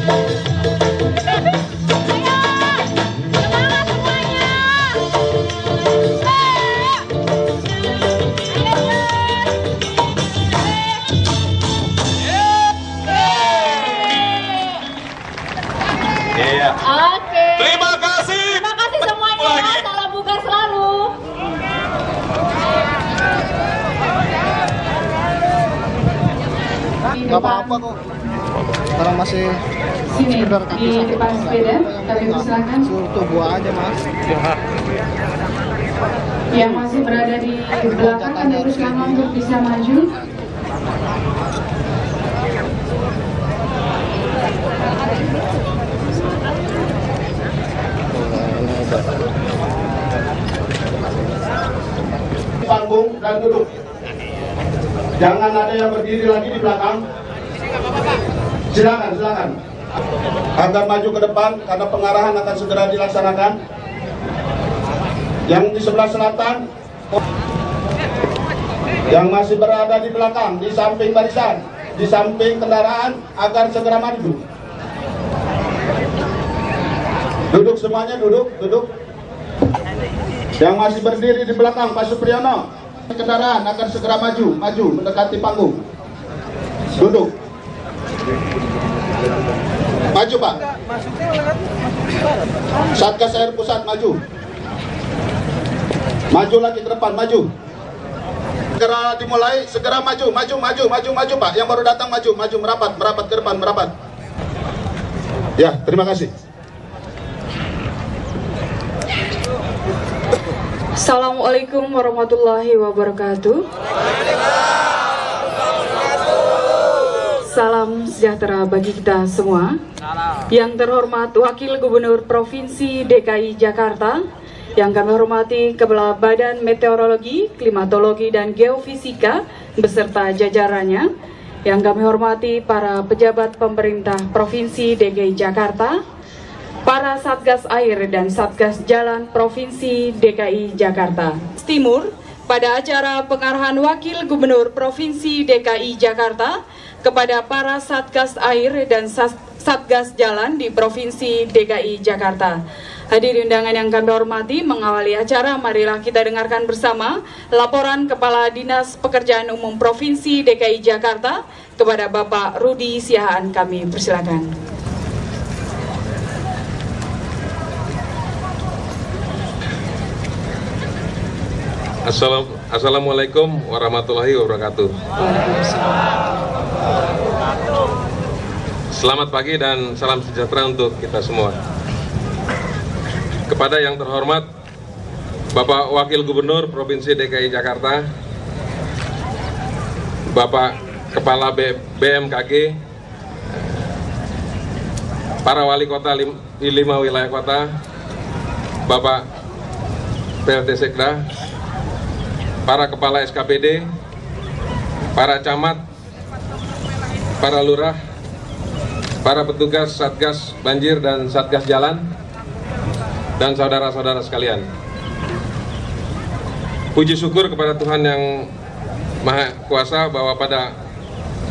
Oke. Terima kasih. Terima kasih semuanya ya. Salam bugar selalu. Gak apa-apa kok. Sekarang masih Sini sekedar kaki di sakit. depan sepeda, kami persilakan. Suruh tubuh aja mas. Yang masih berada di belakang kami persilakan untuk bisa maju. Panggung dan duduk. Jangan ada yang berdiri lagi di belakang. Silakan, silakan. Agar maju ke depan karena pengarahan akan segera dilaksanakan. Yang di sebelah selatan, yang masih berada di belakang, di samping barisan, di samping kendaraan agar segera maju. Duduk semuanya, duduk, duduk. Yang masih berdiri di belakang, Pak Supriyono, kendaraan akan segera maju, maju mendekati panggung. Duduk. Maju Pak. Satgas Air Pusat maju. Maju lagi ke depan, maju. Segera dimulai, segera maju, maju Pak. Yang baru datang maju, merapat ke depan, merapat. Ya, terima kasih. Assalamualaikum warahmatullahi wabarakatuh. Salam sejahtera bagi kita semua. Yang terhormat Wakil Gubernur Provinsi DKI Jakarta, yang kami hormati Kepala Badan Meteorologi, Klimatologi, dan Geofisika beserta jajarannya, yang kami hormati para pejabat pemerintah Provinsi DKI Jakarta, para Satgas Air dan Satgas Jalan Provinsi DKI Jakarta. Timur, pada acara pengarahan Wakil Gubernur Provinsi DKI Jakarta kepada para Satgas Air dan Satgas Jalan di Provinsi DKI Jakarta. Hadirin undangan yang kami hormati, mengawali acara, marilah kita dengarkan bersama laporan Kepala Dinas Pekerjaan Umum Provinsi DKI Jakarta kepada Bapak Rudi Siahaan. Kami persilakan. Assalamualaikum warahmatullahi wabarakatuh. Selamat pagi dan salam sejahtera untuk kita semua. Kepada yang terhormat Bapak Wakil Gubernur Provinsi DKI Jakarta, Bapak Kepala BMKG, para wali kota di 5 wilayah kota, Bapak PLT Sekda, para kepala SKPD, para camat, para lurah, para petugas Satgas Banjir dan Satgas Jalan, dan saudara-saudara sekalian. Puji syukur kepada Tuhan yang Maha Kuasa bahwa pada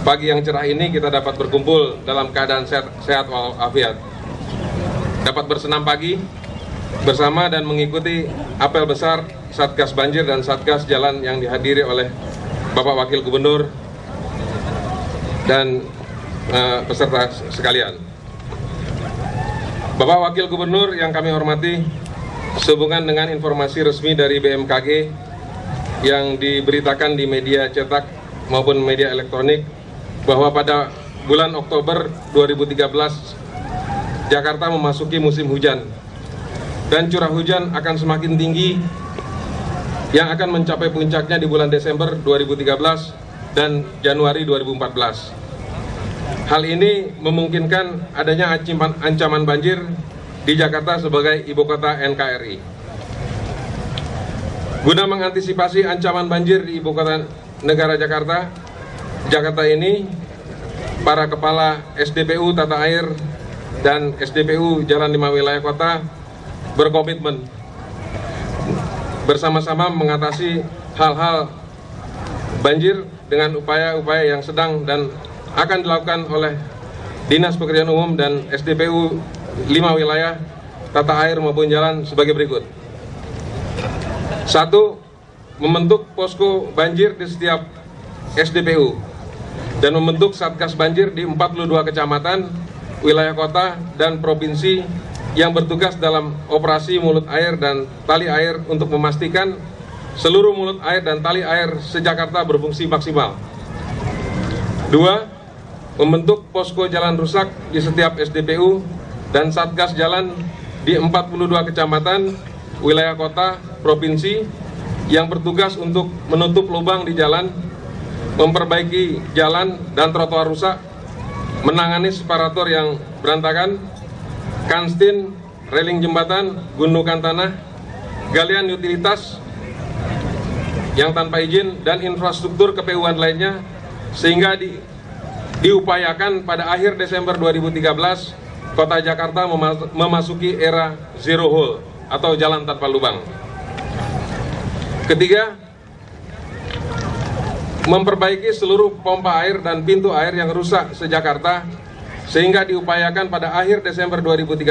pagi yang cerah ini kita dapat berkumpul dalam keadaan sehat walafiat. Dapat bersenam pagi bersama dan mengikuti apel besar Satgas Banjir dan Satgas Jalan yang dihadiri oleh Bapak Wakil Gubernur dan peserta sekalian. Bapak Wakil Gubernur yang kami hormati, sehubungan dengan informasi resmi dari BMKG yang diberitakan di media cetak maupun media elektronik bahwa pada bulan Oktober 2013 Jakarta memasuki musim hujan dan curah hujan akan semakin tinggi yang akan mencapai puncaknya di bulan Desember 2013 dan Januari 2014. Hal ini memungkinkan adanya ancaman banjir di Jakarta sebagai ibu kota NKRI. Guna mengantisipasi ancaman banjir di ibu kota negara Jakarta ini, para kepala SDPU Tata Air dan SDPU Jalan 5 wilayah kota berkomitmen bersama-sama mengatasi hal-hal banjir dengan upaya-upaya yang sedang dan akan dilakukan oleh Dinas Pekerjaan Umum dan SDPU 5 wilayah tata air maupun jalan sebagai berikut. 1. Membentuk posko banjir di setiap SDPU dan membentuk Satgas Banjir di 42 kecamatan, wilayah kota, dan provinsi yang bertugas dalam operasi mulut air dan tali air untuk memastikan seluruh mulut air dan tali air se-Jakarta berfungsi maksimal. 2. Membentuk posko jalan rusak di setiap SDPU dan Satgas Jalan di 42 kecamatan, wilayah kota, provinsi yang bertugas untuk menutup lubang di jalan, memperbaiki jalan dan trotoar rusak, menangani separator yang berantakan, kanstin, railing jembatan, gundukan tanah, galian utilitas yang tanpa izin, dan infrastruktur KPU-an lainnya, sehingga diupayakan pada akhir Desember 2013 Kota Jakarta memasuki era zero hole atau jalan tanpa lubang. Ketiga, memperbaiki seluruh pompa air dan pintu air yang rusak se-Jakarta, sehingga diupayakan pada akhir Desember 2013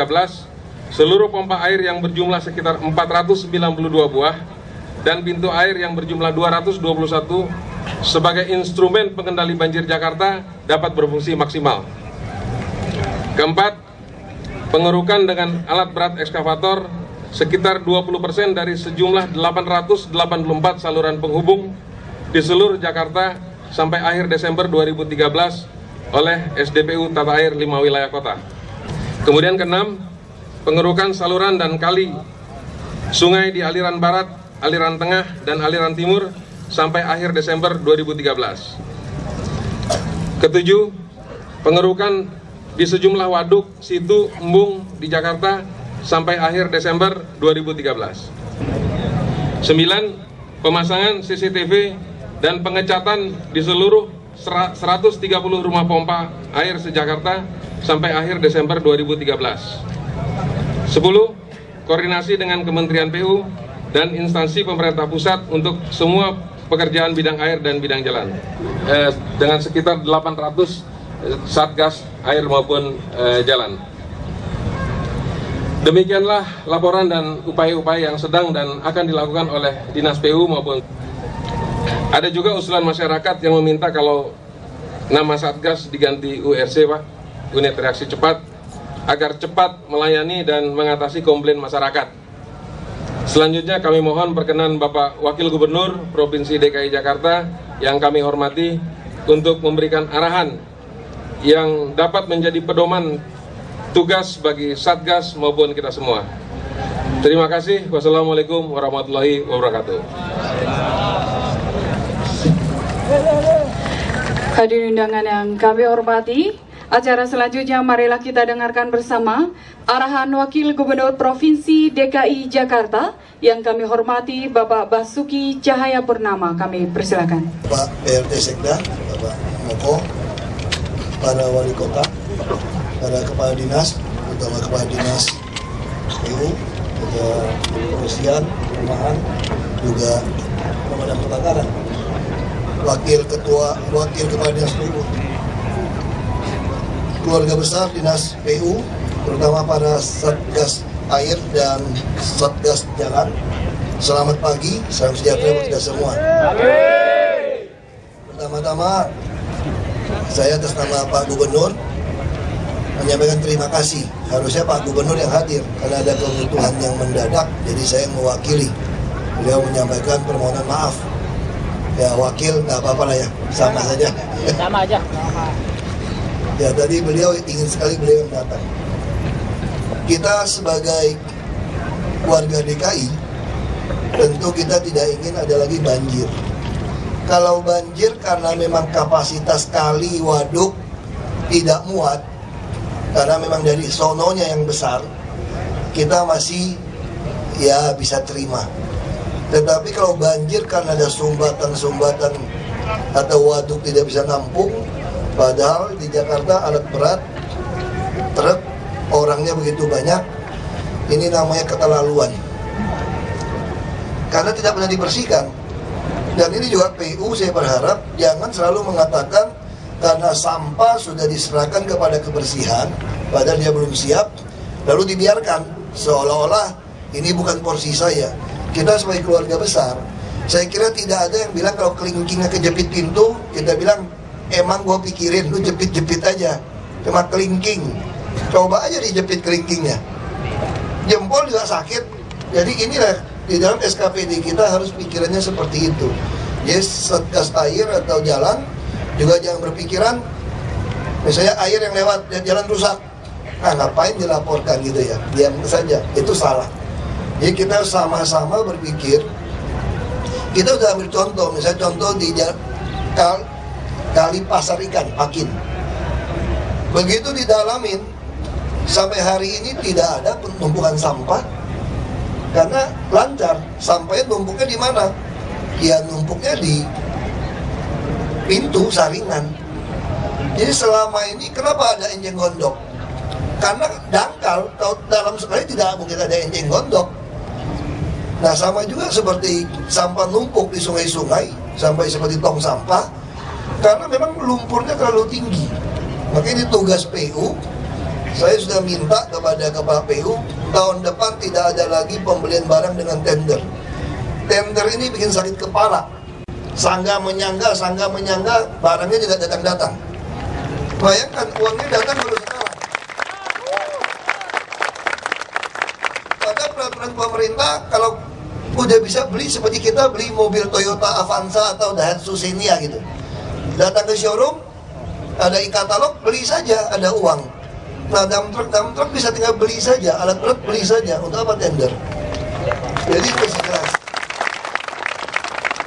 seluruh pompa air yang berjumlah sekitar 492 buah dan pintu air yang berjumlah 221 sebagai instrumen pengendali banjir Jakarta dapat berfungsi maksimal. Keempat, pengerukan dengan alat berat ekskavator sekitar 20% dari sejumlah 884 saluran penghubung di seluruh Jakarta sampai akhir Desember 2013 oleh SDPU tata air 5 wilayah kota. Kemudian keenam, pengerukan saluran dan kali sungai di aliran barat, aliran tengah, dan aliran timur sampai akhir Desember 2013. Ketujuh, pengerukan di sejumlah waduk, situ, embung di Jakarta sampai akhir Desember 2013. 9. Pemasangan CCTV dan pengecatan di seluruh 130 rumah pompa air se-Jakarta sampai akhir Desember 2013. 10. Koordinasi dengan Kementerian PU dan instansi pemerintah pusat untuk semua pekerjaan bidang air dan bidang jalan dengan sekitar 800 satgas air maupun jalan. Demikianlah laporan dan upaya-upaya yang sedang dan akan dilakukan oleh Dinas PU maupun. Ada juga usulan masyarakat yang meminta kalau nama Satgas diganti URC, Pak, Unit Reaksi Cepat, agar cepat melayani dan mengatasi komplain masyarakat. Selanjutnya kami mohon perkenan Bapak Wakil Gubernur Provinsi DKI Jakarta yang kami hormati untuk memberikan arahan yang dapat menjadi pedoman tugas bagi Satgas maupun kita semua. Terima kasih. Wassalamualaikum warahmatullahi wabarakatuh. Hadirin undangan yang kami hormati, acara selanjutnya marilah kita dengarkan bersama arahan Wakil Gubernur Provinsi DKI Jakarta yang kami hormati Bapak Basuki Cahayapurnama. Kami persilakan. Pak PRT Sekda, Bapak Moko, para wali kota, para kepala dinas, terutama kepala dinas PU, juga kepolisian, perumahan, juga pemadam kebakaran, wakil kepala dinas PU, keluarga besar dinas PU, terutama para satgas air dan satgas jalan. Selamat pagi, salam sejahtera buat kita semua. Pertama-tama, saya atas nama Pak Gubernur menyampaikan terima kasih. Harusnya Pak Gubernur yang hadir karena ada kebutuhan yang mendadak, jadi saya mewakili. Beliau menyampaikan permohonan maaf. Ya wakil nggak apa-apa lah ya, sama saja. Sama aja. Ya tadi beliau ingin sekali beliau yang datang. Kita sebagai warga DKI tentu kita tidak ingin ada lagi banjir. Kalau banjir karena memang kapasitas kali waduk tidak muat, karena memang dari sononya yang besar, kita masih ya bisa terima. Tetapi kalau banjir karena ada sumbatan-sumbatan atau waduk tidak bisa nampung, padahal di Jakarta alat berat, truk, orangnya begitu banyak, ini namanya keterlaluan. Karena tidak pernah dibersihkan. Dan ini juga PU saya berharap jangan selalu mengatakan karena sampah sudah diserahkan kepada kebersihan, padahal dia belum siap, lalu dibiarkan seolah-olah ini bukan porsi saya. Kita sebagai keluarga besar, saya kira tidak ada yang bilang kalau kelingkingnya kejepit pintu, kita bilang emang gua pikirin, lu jepit-jepit aja, cuma kelingking. Coba aja dijepit kelingkingnya, jempol juga sakit. Jadi inilah di dalam SKPD kita harus pikirannya seperti itu. Jadi satgas air atau jalan juga jangan berpikiran misalnya air yang lewat dan jalan rusak, ngapain dilaporkan gitu ya, diam saja, itu salah. Jadi kita sama-sama berpikir. Kita udah ambil contoh, misalnya contoh di kali pasar ikan Pakin, begitu didalamin sampai hari ini tidak ada penumpukan sampah karena lancar. Sampahnya numpuknya di mana? Ya numpuknya di pintu saringan. Jadi selama ini kenapa ada enceng gondok? Karena dangkal, dalam sekali tidak mungkin ada enceng gondok. Nah sama juga seperti sampah numpuk di sungai-sungai sampai seperti tong sampah, karena memang lumpurnya terlalu tinggi. Makanya ini tugas PU. Saya sudah minta kepada Kepala PU, tahun depan tidak ada lagi pembelian barang dengan tender. Tender ini bikin sakit kepala. Sangga menyangga, barangnya tidak datang-datang. Bayangkan uangnya datang baru sekarang. Pada peraturan pemerintah, kalau udah bisa beli seperti kita beli mobil Toyota Avanza atau Daihatsu Xenia gitu, datang ke showroom, ada e-katalog, beli saja, ada uang. Nah dump truck bisa tinggal beli saja, alat berat beli saja, untuk apa tender? Jadi masih jelas.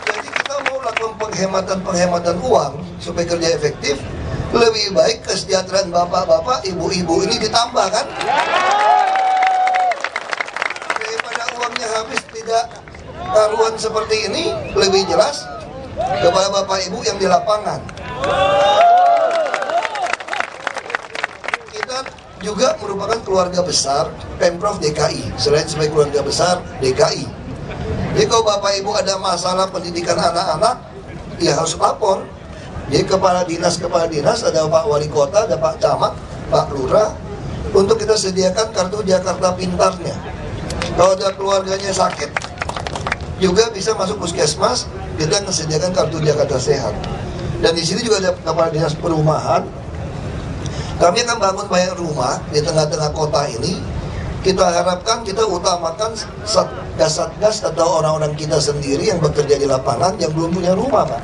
Jadi kita mau lakukan penghematan uang supaya kerja efektif, lebih baik kesejahteraan bapak-bapak, ibu-ibu ini ditambah kan? Daripada uangnya habis tidak karuan seperti ini, lebih jelas kepada bapak ibu yang di lapangan. Kita juga merupakan keluarga besar Pemprov DKI, selain sebagai keluarga besar DKI. Jadi kalau bapak ibu ada masalah pendidikan anak-anak, ya harus lapor. Jadi kepala dinas, ada Pak Wali Kota, ada Pak Camat, Pak Lurah, untuk kita sediakan kartu Jakarta Pintarnya. Kalau ada keluarganya sakit, juga bisa masuk puskesmas, kita sediakan kartu Jakarta Sehat. Dan di sini juga ada kepala dinas perumahan. Kami akan bangun banyak rumah di tengah-tengah kota ini. Kita harapkan, kita utamakan satgas atau orang-orang kita sendiri yang bekerja di lapangan yang belum punya rumah, Pak.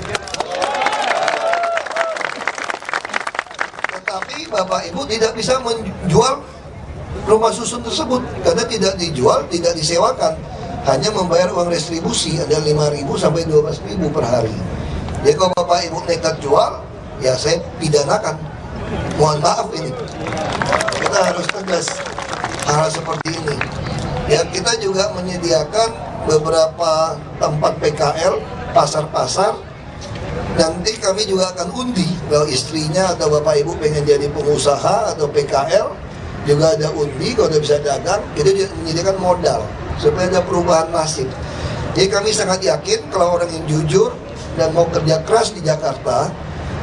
Tetapi Bapak Ibu tidak bisa menjual rumah susun tersebut karena tidak dijual, tidak disewakan, hanya membayar uang restribusi, ada 5.000 sampai 12.000 per hari. Jadi kalau Bapak Ibu nekat jual, ya saya pidanakan. Mohon maaf ini, kita harus tegas hal seperti ini. Ya kita juga menyediakan beberapa tempat PKL, pasar-pasar. Nanti kami juga akan undi kalau istrinya atau Bapak Ibu pengen jadi pengusaha atau PKL, juga ada undi. Kalau udah bisa dagang, kita juga menyediakan modal supaya ada perubahan nasib. Jadi kami sangat yakin kalau orang yang jujur dan mau kerja keras di Jakarta,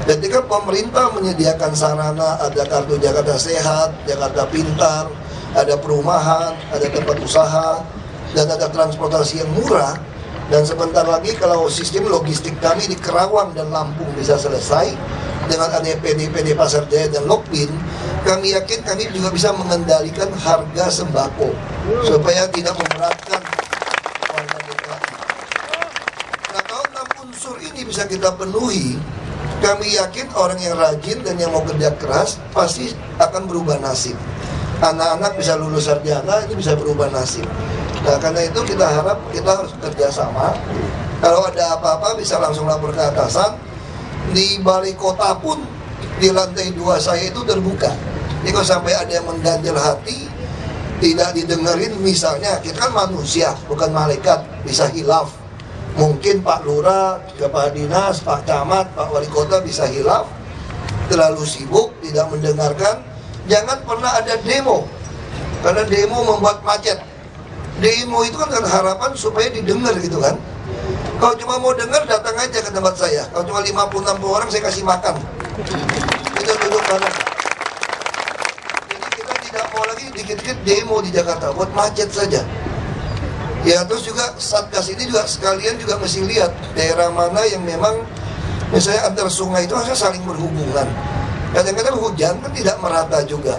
ketika pemerintah menyediakan sarana, ada kartu Jakarta Sehat, Jakarta Pintar, ada perumahan, ada tempat usaha, dan ada transportasi yang murah, dan sebentar lagi kalau sistem logistik kami di Kerawang dan Lampung bisa selesai, dengan adanya PD Pasar Jaya dan Lokbin, kami yakin kami juga bisa mengendalikan harga sembako, supaya tidak memberatkan warga DKI. Nah kalau 6 unsur ini bisa kita penuhi, kami yakin orang yang rajin dan yang mau kerja keras pasti akan berubah nasib. Anak-anak bisa lulus sarjana, ini bisa berubah nasib. Nah karena itu kita harap kita harus bekerja sama. Kalau ada apa-apa bisa langsung lapor ke atasan. Di balai kota pun di lantai 2 saya itu terbuka. Jadi kalau sampai ada yang mengganjal hati, tidak didengerin, misalnya kita kan manusia bukan malaikat, bisa hilaf. Mungkin Pak Lurah, Kepala Dinas, Pak Camat, Pak Wali Kota bisa hilaf, terlalu sibuk, tidak mendengarkan. Jangan pernah ada demo, karena demo membuat macet. Demo itu kan harapan supaya didengar gitu kan. Kalau cuma mau dengar, datang aja ke tempat saya. Kalau cuma 50-60 orang saya kasih makan. Kita duduk bareng. Jadi kita tidak mau lagi dikit-dikit demo di Jakarta buat macet saja. Ya terus juga Satgas ini juga sekalian juga mesti lihat daerah mana yang memang misalnya antar sungai itu harusnya saling berhubungan. Kadang-kadang hujan kan tidak merata juga.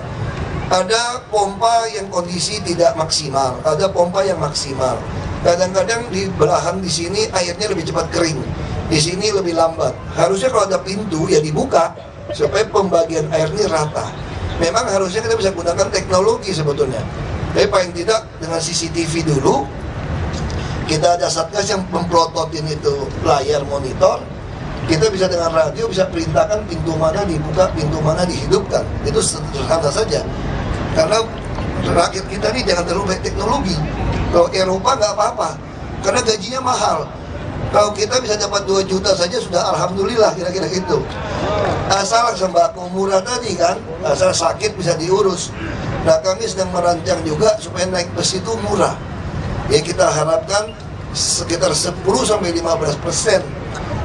Ada pompa yang kondisi tidak maksimal, ada pompa yang maksimal. Kadang-kadang di belahan di sini airnya lebih cepat kering, di sini lebih lambat. Harusnya kalau ada pintu ya dibuka supaya pembagian air ini rata. Memang harusnya kita bisa gunakan teknologi sebetulnya. Tapi paling tidak dengan CCTV dulu. Kita ada Satgas yang memplototin itu layar monitor. Kita bisa dengan radio bisa perintahkan pintu mana dibuka, pintu mana dihidupkan. Itu sederhana saja. Karena rakyat kita ini jangan terlalu baik teknologi. Kalau Eropa nggak apa-apa, karena gajinya mahal. Kalau kita bisa dapat 2 juta saja sudah alhamdulillah, kira-kira gitu. Asal sembako murah tadi kan, asal sakit bisa diurus. Nah kami sedang merancang juga supaya naik bus itu murah. Ya kita harapkan sekitar 10-15%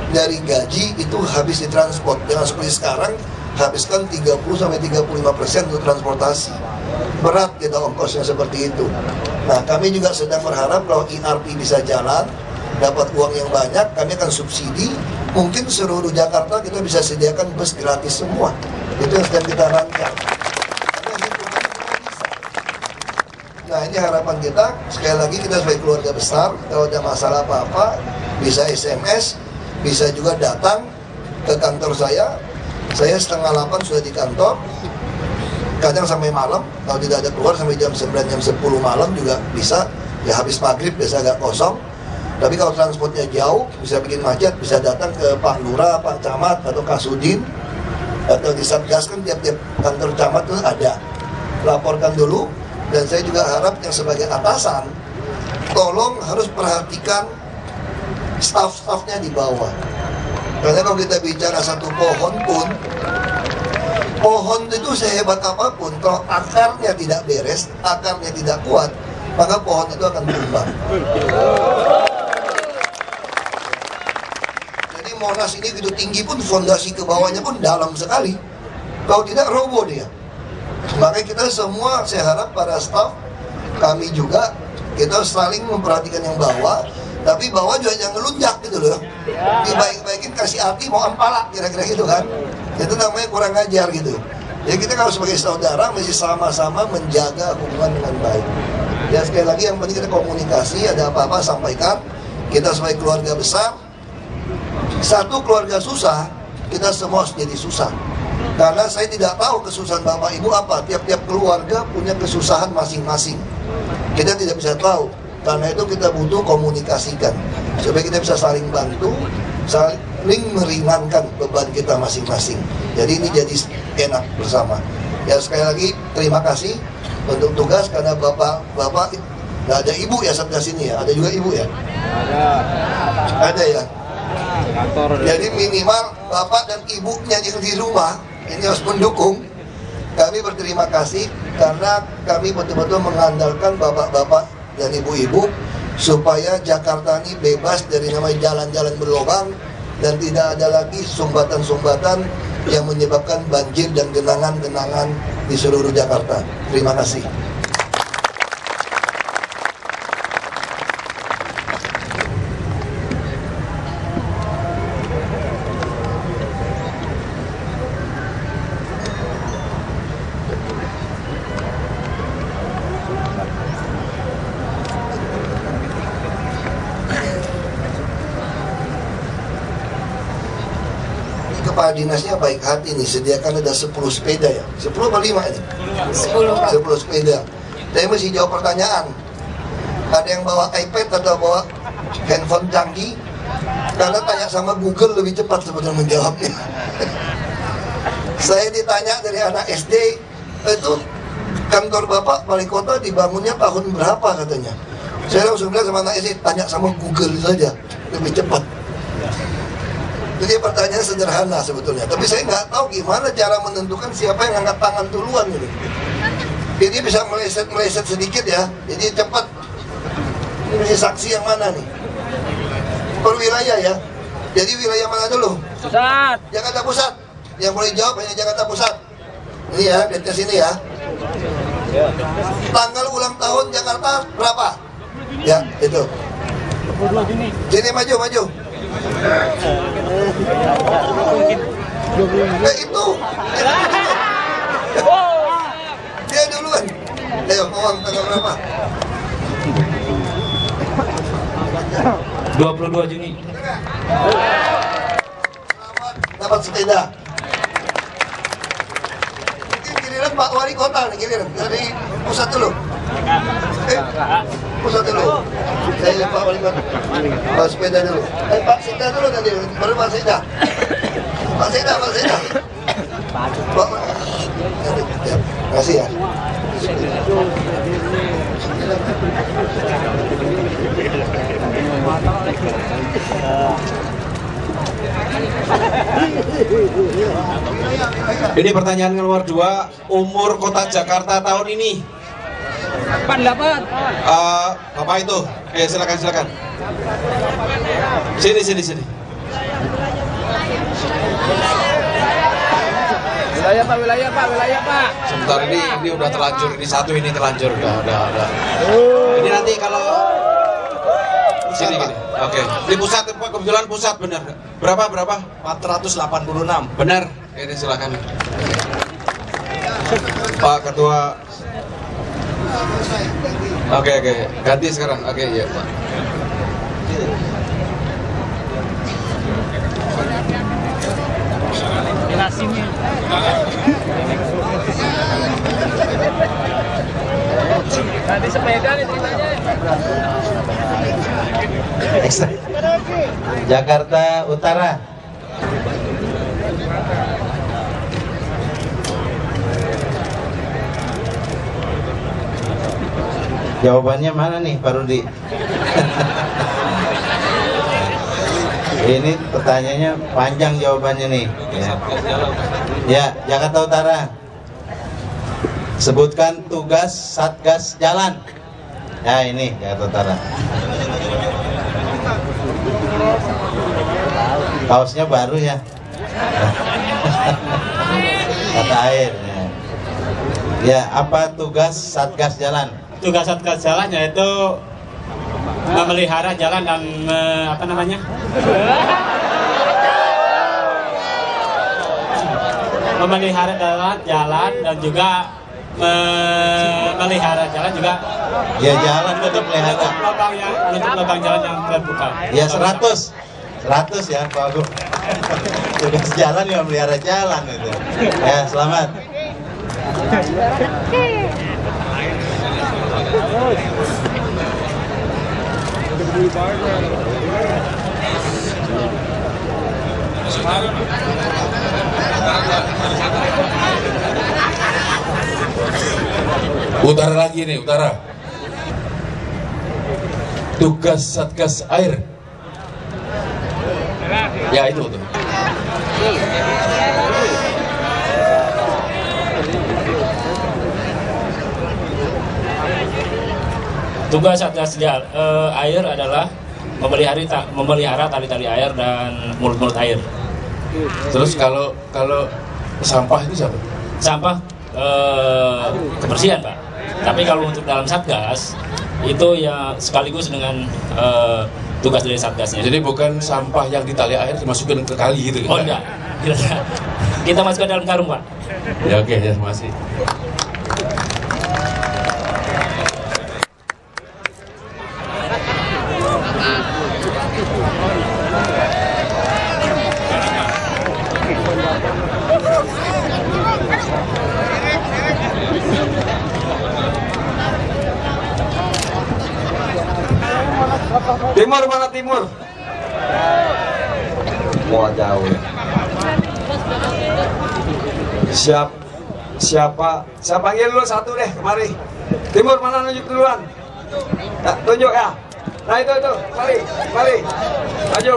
dari gaji itu habis di transport. Jangan seperti sekarang habiskan 30-35% untuk transportasi. Berat kita ongkosnya seperti itu. Nah kami juga sedang berharap kalau ERP bisa jalan, dapat uang yang banyak, kami akan subsidi. Mungkin seluruh Jakarta kita bisa sediakan bus gratis semua. Itu yang sedang kita rancang. Nah ini harapan kita, sekali lagi kita sebagai keluarga besar, kalau ada masalah apa-apa, bisa SMS, bisa juga datang ke kantor saya 7:30 sudah di kantor, kadang sampai malam, kalau tidak ada keluar sampai jam 9, jam 10 malam juga bisa, ya habis maghrib biasa agak kosong. Tapi kalau transportnya jauh, bisa bikin macet, bisa datang ke Pak Lurah, Pak Camat, atau Kasudin, atau di Satgas kan tiap-tiap kantor camat itu ada. Laporkan dulu. Dan saya juga harap yang sebagai atasan, tolong harus perhatikan staf-stafnya di bawah. Karena kalau kita bicara satu pohon pun, pohon itu sehebat apapun, kalau akarnya tidak beres, akarnya tidak kuat, maka pohon itu akan tumbang. Jadi Monas ini begitu tinggi pun, fondasi ke bawahnya pun dalam sekali. Kalau tidak, roboh dia. Makanya kita semua, saya harap para staf, kami juga, kita saling memperhatikan yang bawah, tapi bawah juga jangan ngelunjak gitu loh. Dibaik-baikin, kasih hati, mau ampalak, kira-kira gitu kan. Itu namanya kurang ajar gitu. Jadi kita kalau sebagai saudara, mesti sama-sama menjaga hubungan dengan baik. Ya sekali lagi yang penting kita komunikasi, ada apa-apa sampaikan. Kita sebagai keluarga besar, satu keluarga susah, kita semua harus jadi susah. Karena saya tidak tahu kesusahan Bapak Ibu apa. Tiap-tiap keluarga punya kesusahan masing-masing. Kita tidak bisa tahu. Karena itu kita butuh komunikasikan. Supaya kita bisa saling bantu, saling meringankan beban kita masing-masing. Jadi ini jadi enak bersama. Ya sekali lagi terima kasih untuk tugas. Karena Bapak nggak ada ibu ya Satgas ini ya. Ada juga ibu ya? Ada ya? Jadi minimal Bapak dan ibunya yang di rumah ini harus mendukung. Kami berterima kasih karena kami betul-betul mengandalkan bapak-bapak dan ibu-ibu supaya Jakarta ini bebas dari namanya jalan-jalan berlubang dan tidak ada lagi sumbatan-sumbatan yang menyebabkan banjir dan genangan-genangan di seluruh Jakarta. Terima kasih. Kepala dinasnya baik hati nih, sediakan ada 10 sepeda ya. 10 apa 5 ini? 10 sepeda. Saya mesti jawab pertanyaan. Ada yang bawa iPad atau bawa handphone canggih? Karena tanya sama Google lebih cepat sebetulnya menjawabnya. Saya ditanya dari anak SD, itu kantor Bapak Wali Kota dibangunnya tahun berapa katanya. Saya langsung bilang sama anak SD, tanya sama Google saja, lebih cepat. Jadi pertanyaan sederhana sebetulnya, tapi saya nggak tahu gimana cara menentukan siapa yang angkat tangan duluan ini. Ini bisa meleset sedikit ya, jadi cepat. Ini mesti saksi yang mana nih? Per wilayah ya. Jadi wilayah mana dulu? Pusat. Jakarta Pusat. yang boleh jawab hanya Jakarta Pusat. Ini ya, lihat ke sini ya. Tanggal ulang tahun Jakarta berapa? Ya, itu. Sini maju. Itu. Dia duluan. Ayo, uang tanggal berapa? 22 Juni. Dapat sepeda. Mungkin giliran Pak Wali Kota nih, giliran dari pusat dulu. Pusat dulu. Saya Pak Wali Kota. Pak sepeda dulu. Pak Sekda dulu tadi, baru Pak Sekda. Pak Sekda. Pak. Ya, kasih ya. Ini pertanyaan nomor 2, umur kota Jakarta tahun ini. 88. Bapak itu, silakan. Sini. Wilayah Pak. Sebentar, ini udah terlanjur, ini terlanjur, udah. Ini nanti kalau sini gini. Oke. Di pusat, kebetulan pusat benar. Berapa? 486. Benar. Ini silakan. Pak Ketua. Oke. Ganti sekarang. Oke, ya, Pak. Tadi sepeda nih ceritanya. Jakarta Utara. Jawabannya mana nih Pak Rudi? Ini pertanyaannya panjang jawabannya nih. Ya, Jakarta Utara. Sebutkan tugas Satgas Jalan. Ya, ini Jakarta Utara. Kaosnya baru ya. Kata air. Ya, apa tugas Satgas Jalan? Tugas Satgas Jalan yaitu memelihara jalan dan memelihara jalan dan juga memelihara jalan juga. Ya, jalan tetap melihara. Menutup lubang jalan yang terbuka. Ya, 100 ya Pak Agung. Tugas jalan ya melihara jalan itu. Ya, selamat. Utara lagi nih, utara. Tugas Satgas Air. Ya, itu tuh. Tugas Satgas Air adalah memelihara tali-tali air dan mulut-mulut air. Terus kalau sampah itu siapa? Sampah kebersihan, Pak. Tapi kalau untuk dalam Satgas itu ya sekaligus dengan tugas dari Satgasnya. Jadi bukan sampah yang di tali air dimasukin ke kali gitu. Oh enggak. Kita masukkan dalam karung, Pak. Ya, oke, ya, masih. Timur mana timur? Wah, jauh. Siapa? Saya panggil dulu satu deh, kemari. Timur mana nunjuk duluan? Nah, tunjuk ya. Nah itu, mari. Maju.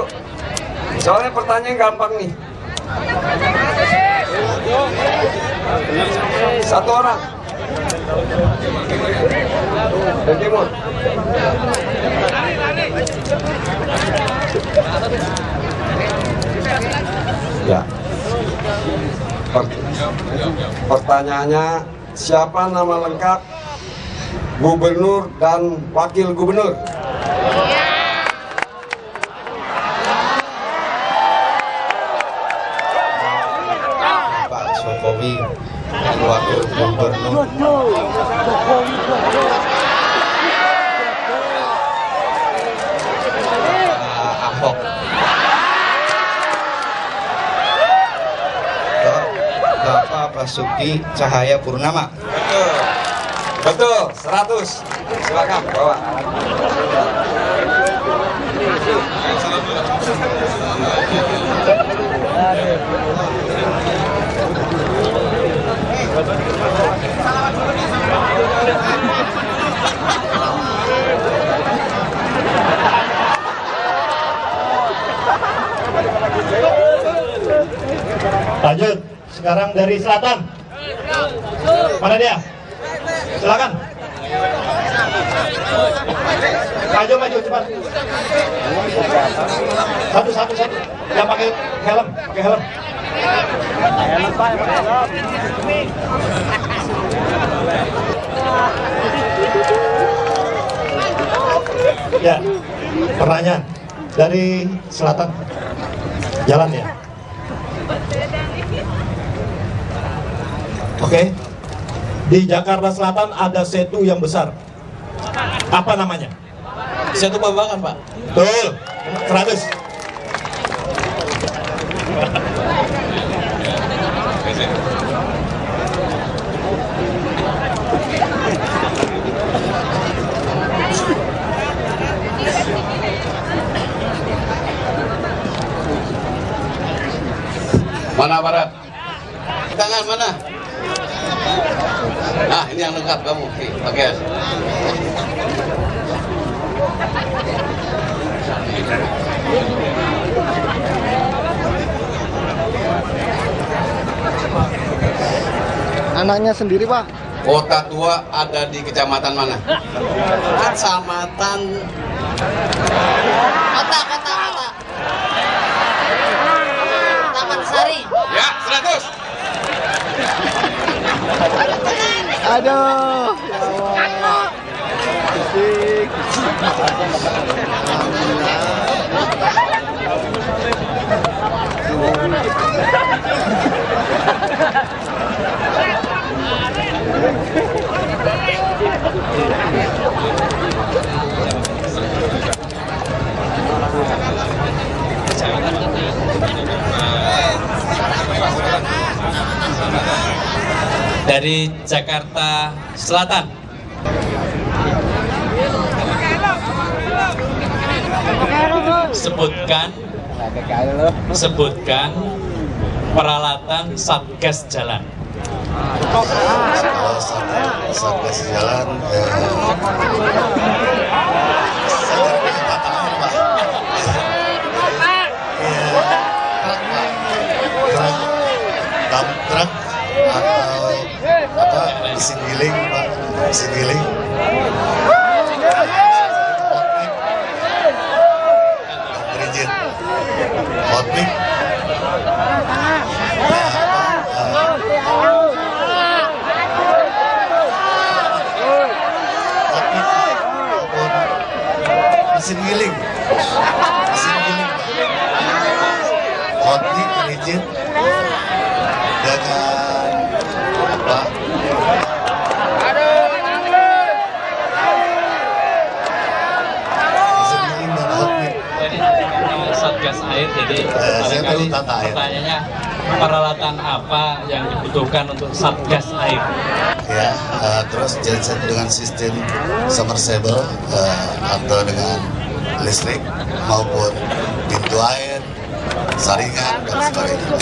Soalnya pertanyaan gampang nih. Satu orang. Dari timur. Ya. Pertanyaannya, siapa nama lengkap gubernur dan wakil gubernur? Pak Jokowi dan wakil gubernur. Ahok. Bapak Basuki Cahaya Purnama. Betul, 100. Silakan bawa. Lanjut, sekarang dari selatan. Mana dia? Silakan. Maju cepat. Satu. Yang pakai helm, Ya, pertanyaan dari selatan. Jalan ya. Oke. Di Jakarta Selatan ada setu yang besar. Apa namanya? Setu Pamulangan, Pak. Betul. 100. Mana Barat? Tangan mana? Nah, ini yang lengkap kamu. Oke. Anaknya sendiri, Pak. Kota tua ada di kecamatan mana? Kecamatan Kota. Taman Sari. Ya, 100. Aduh, ya Allah. Asik. Dari Jakarta Selatan. Sebutkan peralatan Satgas Jalan. Satgas Jalan. Truk atau apa mesin giling, Pak, mesin giling. Berizin hot mic. Mesin giling, hot mic, berizin dengan apa? Satgas air, jadi pertanyaannya peralatan apa yang dibutuhkan untuk Satgas air? Ya, terus genset dengan sistem submersible atau dengan listrik maupun pintu air, saringan dan sebagainya.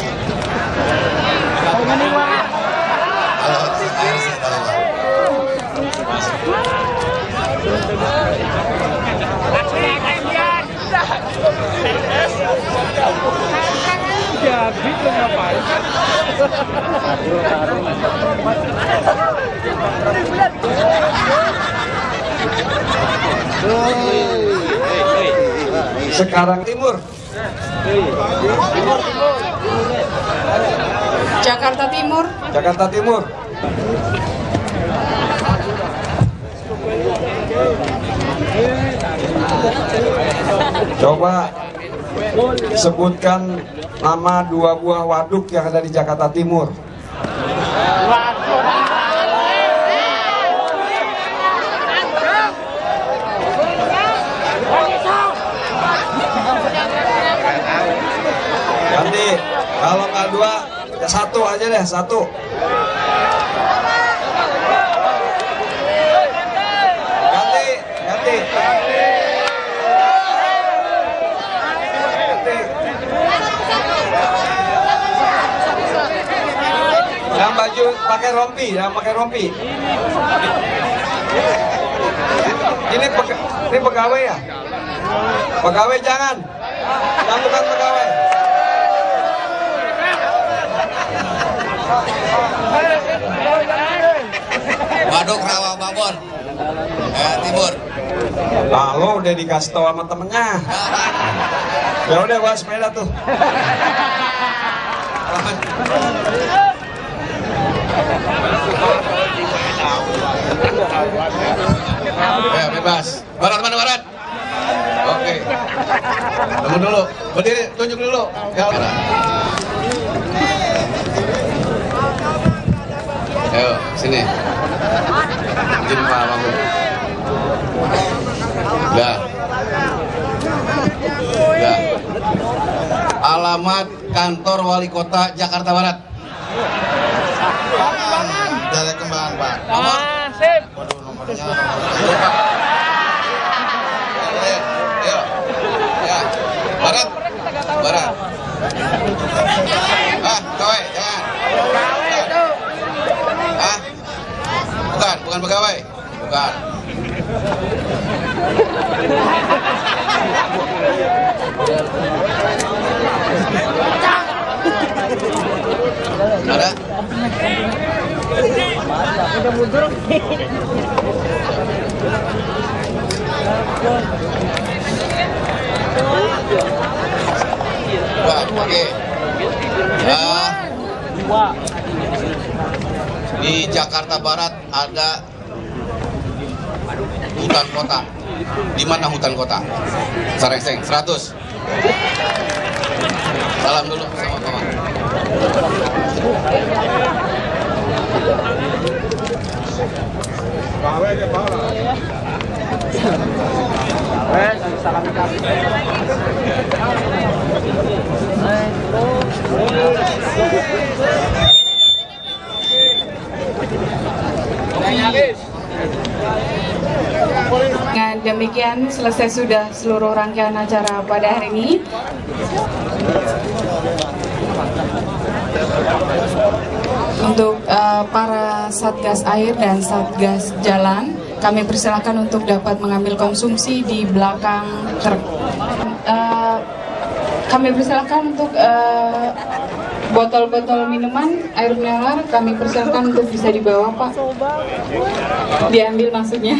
Kalau air saya tahu, Pak. Jadi lu ngapain? Sekarang timur. Jakarta Timur. Jakarta Timur. Coba sebutkan nama 2 buah waduk yang ada di Jakarta Timur. Ganti, kalau nggak 2, ya 1 aja deh, 1. Ganti. Yang baju pakai rompi, Ini pegawai ya? Pegawai jangan. Yang bukan pegawai. Waduk Rawa Babon. Timur. Lalu udah dikasih tahu sama temennya. Ya udah bawa sepeda tuh. Ya, bebas. Barat mana barat? Oke. Tunggu dulu. Berdiri, tunjuk dulu. Ya, barat. Ayo, sini. Izin Pak Bangku. Udah. Alamat kantor wali kota Jakarta Barat. Dari Kembangan, Pak. Nomor? Sip. Waduh, nomornya. Ayo. Ya. Barat. Pegawai, jangan. Bukan pegawai. Bukan. Ada? Udah mundur. Oke. Di Jakarta Barat ada hutan kota. Di mana hutan kota? Sarengseng 100. Salam dulu sama kawan. Dengan demikian selesai sudah seluruh rangkaian acara pada hari ini. Untuk para Satgas Air dan Satgas Jalan, kami persilakan untuk dapat mengambil konsumsi di belakang truk. Kami persilakan untuk botol-botol minuman, air mineral, kami persilakan untuk bisa dibawa, Pak. Diambil maksudnya.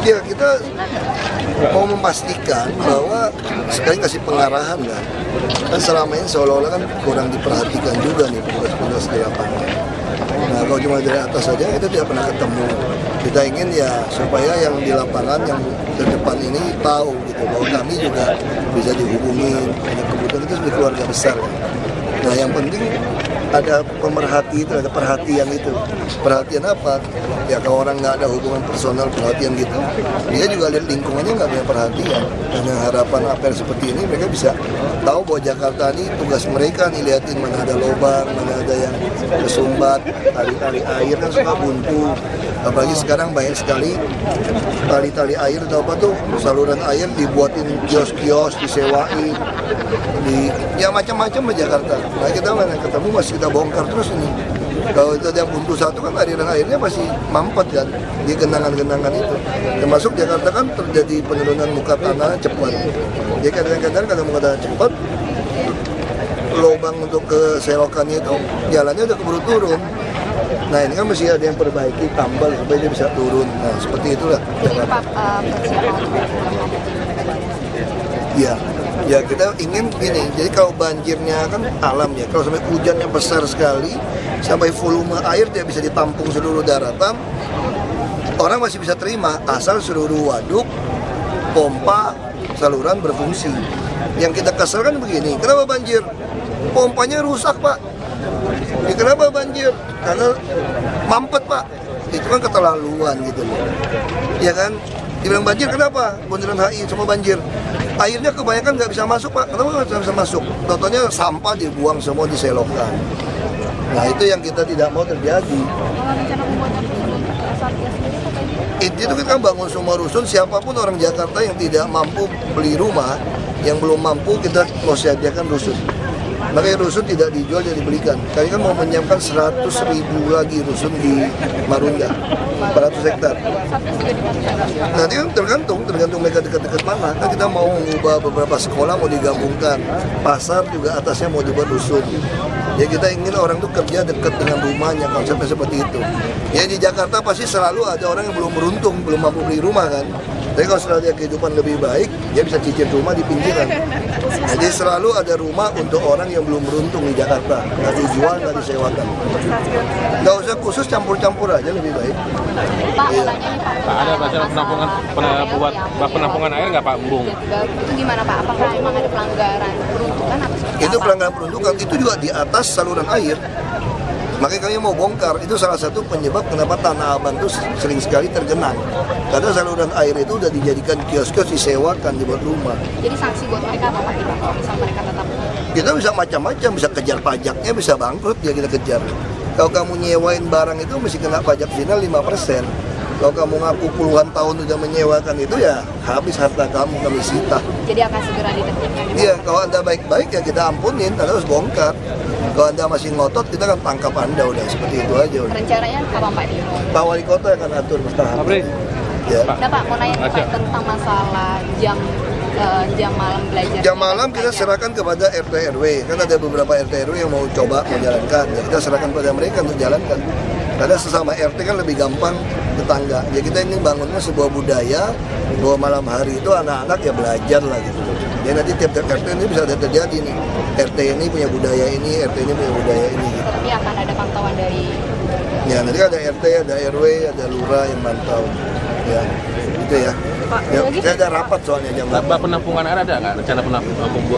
Ya, kita mau memastikan bahwa sekali kasih pengarahan kan selama ini seolah-olah kan kurang diperhatikan juga nih petugas-petugas di lapangan. Nah, kalau cuma dari atas saja kita tidak pernah ketemu. Kita ingin ya supaya yang di lapangan yang terdepan ini tahu gitu bahwa kami juga bisa dihubungi. Kebutuhan itu sebagai keluarga besar kan. Nah, yang penting ada pemerhati itu, ada perhatian itu. Perhatian apa? Ya kalau orang nggak ada hubungan personal perhatian gitu, dia juga lihat lingkungannya nggak punya perhatian. Dan yang harapan apel seperti ini mereka bisa tahu bahwa Jakarta ini tugas mereka nih liatin mana ada lubang, mana ada yang kesumbat, tali-tali air kan suka buntu. Apalagi sekarang banyak sekali tali-tali air atau apa tuh saluran air dibuatin kios-kios, disewain, ya macam-macam di Jakarta. Nah kita mana ketemu masih kita bongkar terus ini. Kalau itu ada buntu satu kan aliran airnya masih mampet kan di genangan-genangan itu. Termasuk Jakarta kan terjadi penurunan muka tanah cepat. Jadi kadang-kadang kalau muka tanah cepat lubang untuk ke selokannya itu jalannya udah keburu turun. Nah ini kan mesti ada yang perbaiki, tambal supaya dia bisa turun. Nah seperti itulah. Ya kita ingin gini. Jadi kalau banjirnya kan alam ya. Kalau sampai hujannya besar sekali, sampai volume air dia bisa ditampung seluruh daratan, orang masih bisa terima asal seluruh waduk, pompa, saluran berfungsi. Yang kita kesal kan begini, kenapa banjir? Pompanya rusak Pak. Ya, kenapa banjir? Karena mampet Pak. Itu kan keterlaluan gitu loh. Ya kan? Dibilang banjir kenapa? Bundaran HI semua banjir. Airnya kebanyakan nggak bisa masuk Pak. Kenapa nggak bisa masuk? Contohnya sampah dibuang semua di selokan. Nah itu yang kita tidak mau terjadi. Itu kita bangun semua rusun, siapapun orang Jakarta yang tidak mampu beli rumah, yang belum mampu kita mau sediakan rusun. Makanya rusun tidak dijual, jadi dibelikan. Kami kan mau menyiapkan 100.000 lagi rusun di Marunda, 400 hektar. Nanti kan tergantung mereka dekat-dekat mana. Kan kita mau mengubah beberapa sekolah, mau digabungkan. Pasar juga atasnya mau dibuat rusun. Ya kita ingin orang itu kerja dekat dengan rumahnya, konsepnya seperti itu. Ya di Jakarta pasti selalu ada orang yang belum beruntung, belum mampu beli rumah kan. Tapi kalau setelah dia kehidupan lebih baik, dia bisa cicil rumah di pinggiran. Jadi selalu ada rumah untuk orang yang belum beruntung di Jakarta. Nggak dijual, nggak disewakan. Nggak usah khusus, campur-campur aja lebih baik. Pak, ada penampungan air nggak Pak Embung? Itu gimana Pak? Apakah memang ada pelanggaran peruntukan atau seperti Itu pelanggaran peruntukan, itu juga di atas saluran air. Makanya kami mau bongkar, itu salah satu penyebab kenapa Tanah Abang itu sering sekali tergenang. Karena saluran air itu udah dijadikan kios-kios, disewakan, dibuat rumah. Jadi sanksi buat mereka apa Pak? Kalau misal mereka tetap... Kita bisa macam-macam, bisa kejar pajaknya, bisa bangkrut ya kita kejar. Kalau kamu nyewain barang itu mesti kena pajak final 5%. Kalau kamu ngaku puluhan tahun udah menyewakan itu ya habis harta kamu, kami sita. Jadi akan segera ditertibkan? Iya, kalau Anda baik-baik ya kita ampunin, Anda harus bongkar. Kalau Anda masih ngotot, kita kan tangkap Anda, udah seperti itu aja. Udah. Rencananya kapan Pak? Pak Wali Kota akan atur bertahap. Ya. Nah Pak, mau nanya Pak tentang masalah jam malam belajar. Jam malam kita serahkan kepada RT RW, kan ada beberapa RT RW yang mau coba menjalankan, ya kita serahkan pada mereka untuk jalankan. Karena sesama RT kan lebih gampang tetangga. Ya kita ini bangunnya sebuah budaya bahwa malam hari itu anak-anak ya belajar lah gitu. Jadi nanti tiap-tiap RT ini bisa ada terjadi nih. RT ini punya budaya ini, RT ini punya budaya ini. Gitu. Tapi akan ada pantauan dari... Ya nanti ada RT, ada RW, ada lurah yang mantau. Ya, gitu ya. Ya, saya ada rapat soalnya jam. Bak penampungan air ada nggak? Rencana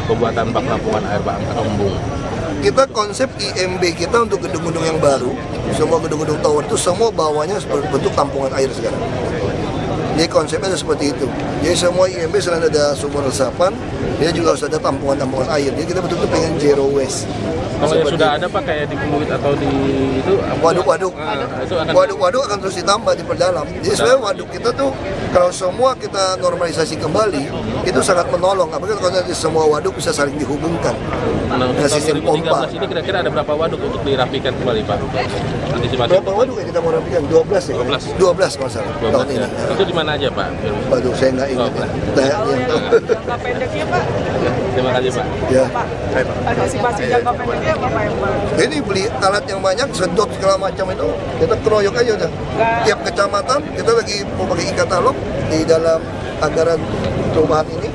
pembuatan bak penampungan air Pak atau embung? Kita konsep IMB kita untuk gedung-gedung yang baru, semua gedung-gedung tower itu semua bawahnya bentuk tampungan air sekarang. Jadi konsepnya seperti itu. Jadi semua IMB selain ada sumur resapan, dia juga harus ada tampungan-tampungan air. Jadi kita betul-betul pengen zero waste. Kalau yang sudah ada Pak kayak di Fluid atau di itu waduk-waduk, waduk-waduk akan terus ditambah diperdalam. Jadi sebenarnya waduk kita tuh kalau semua kita normalisasi kembali itu sangat menolong. Apalagi kalau nanti semua waduk bisa saling dihubungkan. Nah, untuk tahun 2013 ini kira-kira ada berapa waduk untuk dirapikan kembali Pak? Berapa waduk yang kita mau rapikan? 12 ya? 12 kalau salah tahun ini. Itu di mana aja Pak? Waduh, saya nggak ingat ya. Jangka pendeknya Pak. Terima kasih Pak. Ya. Antisipasi jangka pendeknya apa Pak? Ini beli alat yang banyak, sedot segala macam itu, kita keroyok aja udah. Tiap kecamatan kita lagi mau pakai e-katalog di dalam anggaran perumahan ini,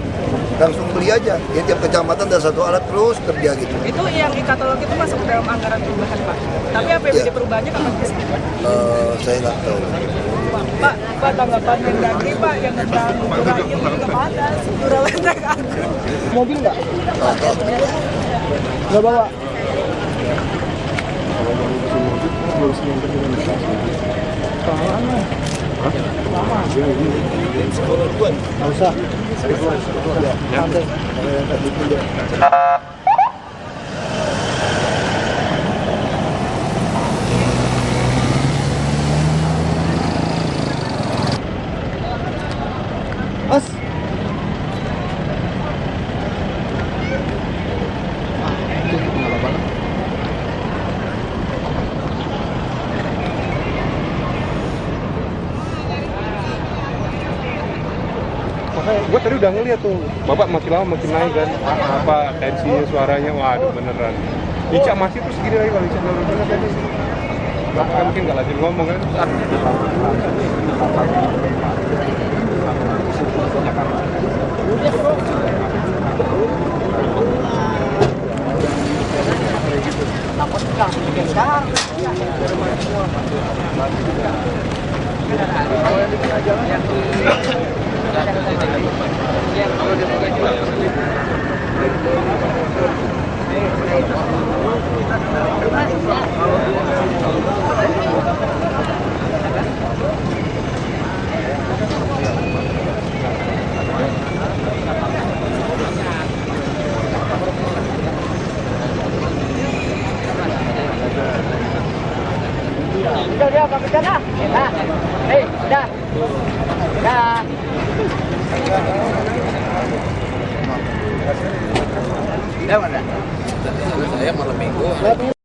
langsung beli aja. Jadi tiap kecamatan ada satu alat terus kerja gitu. Itu yang e-katalog itu masuk dalam anggaran perubahan Pak. Tapi APBD perubahannya kapan bisa? Saya nggak tahu. Pak tanggapan Mendagri Pak yang tentang kurangin kemana? Surah Lenteng Agung. Mobil nggak? Nggak bawa. Nggak usah. Mas. Gue tadi udah ngeliat tuh, Bapak makin lama makin naik kan, apa tensinya, suaranya, waduh beneran. Ica masih terus segini lagi kalau Ica baru bener tadi. Bapak kan mungkin nggak lanjut ngomong kan. Udah, Pak Pecan dah. Nah, udah. Udah. Ya mana? Saya malam minggu.